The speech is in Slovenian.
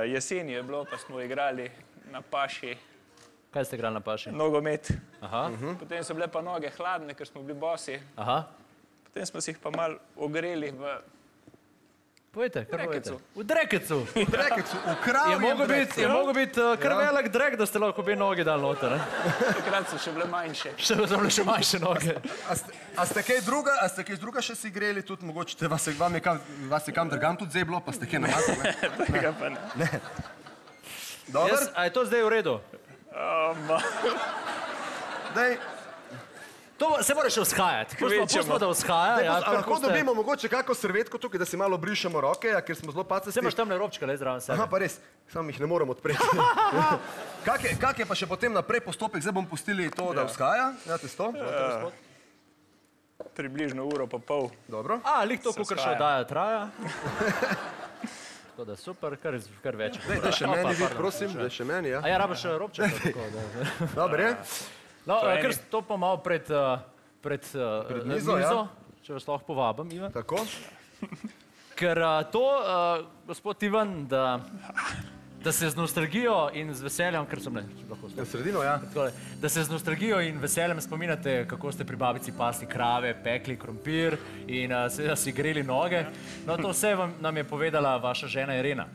Jeseni je bilo, pa smo igrali na paši. Kaj ste igrali na paši? Nogomet. Aha. Potem so bile pa noge hladne, ker smo bili bosi. Aha. Potem smo si jih pa malo ogreli v Povejte, kar povejte. Drekecu. V Drekecu. V Drekecu, v kravjem Drekecu. Je mogel biti kar velik drek, da ste lahko obe nogi dali noter, ne? Takrat so še bile manjše. Še so bile še manjše noge. A ste kaj druga še si igrali, tudi mogoče vas je kam drgam tudi zeblo, pa ste kaj namazali? Tega pa ne. Ne. Dobar? A je to zdaj v redu? Daj, To se mora še vzhajati. Pustimo, da vzhaja. a lahko dobimo mogoče kako servetko tukaj, da si malo brišemo roke, ker smo zelo pacasti. Se imaš tam le robčka, le zraven sebe. Aha, pa res, samo jih ne moram odpreti. Kak je pa še potem naprej postopek? Zdaj bom pustili to, da vzhaja. Dajte sto. Približno uro pa pol. Dobro. Lik to, kakor še oddaja traja. Tako da super, kar več. Daj še meni vid, prosim, daj še meni, ja. A ja, rabiš robček? Dobre, je? No, ker stopimo malo pred mizo, če vas lahko povabim, Ivan. Tako. Ker to, gospod Ivan, da se z nostalgijo in z veseljem, ker sem lahko Na sredino, ja. da se z nostalgijo in veseljem spominjate, kako ste pri babici pasli krave, pekli krompir in seveda si greli noge. No, to vse nam je povedala vaša žena Irena.